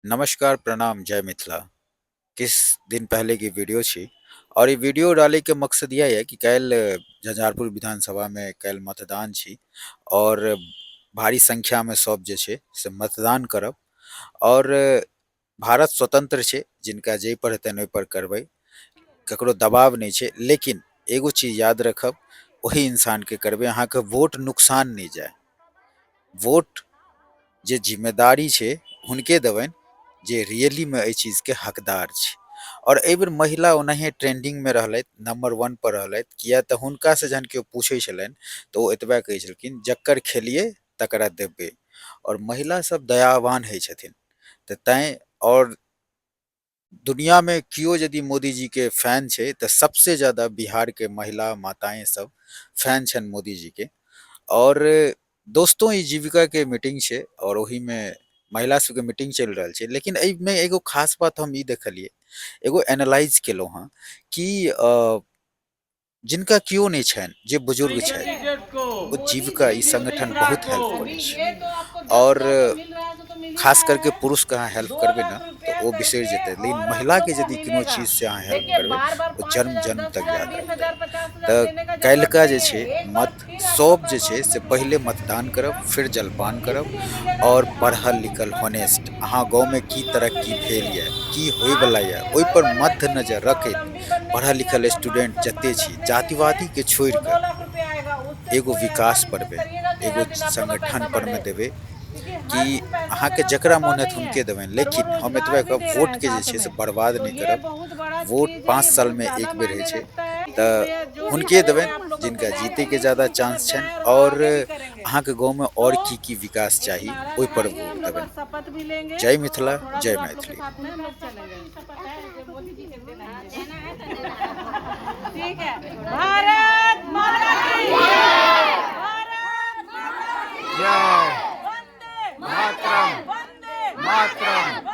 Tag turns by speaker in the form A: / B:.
A: नमस्कार, प्रणाम, जय मिथिला। किछ दिन पहले की वीडियो छी और ई वीडियो डालै के मकसद यह है कि काल्हि झंझारपुर विधानसभा में काल्हि मतदान छी और भारी संख्या में सब जे छै से मतदान करब और भारत स्वतंत्र छै, जिनका जै पर हेतनि ओहि पर करबै, ककरो दबाव नहीं छै। लेकिन एगो चीज याद रखब, वही इंसान के करबै, अहाँ के वोट नुकसान नहीं जाए। वोट जे जिम्मेदारी छै हुनके देबनि जे रियली में एहि चीज के हकदार छै। और एहि बेर महिला ओनाहिए ट्रेंडिंग में रहलथि, नंबर 1 पर रहलथि, किया तऽ हुनका से जहन केओ पूछे छलनि तऽ ओ एतबा कहै छलखिन, जकर खेलिए तकरा देबै। और महिला सब दयावान होइ छथिन, तऽ तैं और दुनिया में कियो यदि मोदी जी के फैन छै तऽ सबसे ज्यादा बिहार के महिला माताएं सब फैन छन मोदी जी के। और दोस्तों ई जीविका के मीटिंग छै और ओही में महिला सबके मीटिंग चलि रहल छै। लेकिन एहिमे एगो खास बात हम ई देखलियै, एगो एनालाइज केलहुँ हँ कि जिनका कियो नहीं छनि, जे बुजुर्ग छथि, ओ जीविका ई संगठन बहुत हेल्प करै छै। और खास करके पुरुष के अहाँ हेल्प करबै ना तो ओ बिसरि जेतै, लेकिन महिला के यदि कोनो चीज से अहाँ हेल्प
B: देखिए
A: करबै
B: बार बार
A: ओ
B: पाँच
A: जन्म
B: हजार
A: जन्म
B: दस
A: तक
B: हजार
A: याद
B: बीस
A: रखतै।
B: हजार 50,000
A: तऽ
B: देने का जरूरत
A: काल्हिका
B: नहीं
A: जे
B: है।
A: छै
B: एक बार
A: मत
B: फिर आपको
A: सब
B: अपना
A: जे छै
B: बहुमत
A: से पहिले
B: मिलेगा
A: मतदान करब, फिर जलपान
B: और
A: करब
B: इसलिए मिलेगा
A: और
B: कि
A: पढ़ल
B: आपको
A: लिखल
B: विश्वास
A: होनेस्ट
B: है
A: अहाँ
B: कि
A: गाँव में
B: आप
A: की
B: चुनाव
A: तरह की
B: लड़ेंगे।
A: भेल ये, की होय
B: आप
A: वाला ये, ओहि
B: घर
A: पर
B: बनने
A: मध्य
B: के लिए,
A: नजर रखैत
B: स्वावलंबी बनने के
A: पढ़ल
B: लिए
A: लिखल
B: आपका
A: स्टूडेंट
B: मकसद
A: जते
B: बंद
A: छी,
B: रखने के लिए
A: जातिवादी के छोड़ि
B: वो
A: कऽ
B: 2 लाख रुपए आएगा। उससे
A: एगो
B: कोई ऐसा
A: विकास पर
B: बिजनेस
A: में,
B: करिएगा कि
A: एगो
B: हर दिन आपका
A: संगठन
B: पैसा
A: पर में
B: बढ़े,
A: देबै
B: क्योंकि
A: कि
B: हर दिन पैसा
A: अहाँ के
B: देना
A: जकरा
B: संभव
A: मोन हैत
B: नहीं है।
A: हुनके देबनि।
B: और वो
A: लेकिन हम एतबे
B: रोजगार भी
A: कहब,
B: दे रहे
A: वोट
B: हैं
A: के जे
B: साथ
A: छै से
B: में।
A: बर्बाद
B: तो
A: नहीं
B: ये
A: करब।
B: बहुत बड़ा
A: वोट
B: चीज है,
A: पाँच
B: ये
A: साल
B: बहुत
A: में
B: ज्यादा
A: एक बेर होइ
B: मायने
A: छै,
B: रखता है।
A: तऽ
B: इसलिए जो भी
A: हुनके
B: करेंगे
A: देबनि
B: आप लोगों के
A: जिनका
B: लिए
A: जीते के
B: चाहिए
A: ज्यादा
B: उसी
A: चांस
B: तरफ
A: छनि।
B: जाए और वो
A: और
B: आगे भी करेंगे।
A: अहाँ के गाँव में
B: तो
A: और की विकास
B: एक
A: चाही
B: नारा
A: ओहि पर
B: लगाएंगे,
A: वोट
B: हम लोग
A: देबनि।
B: और शपथ भी लेंगे
A: जय मिथिला,
B: और थोड़ा
A: जय
B: दूर आप लोग के
A: मैथिली।
B: साथ में हम लोग चलेंगे। शपथ है जो मोदी जी के देना है, देना है तो देना है। ठीक है। भारत माता की जय। भारत माता की
A: जय
B: जय। वंदे
A: मातरम,
B: वंदे
A: मातरम।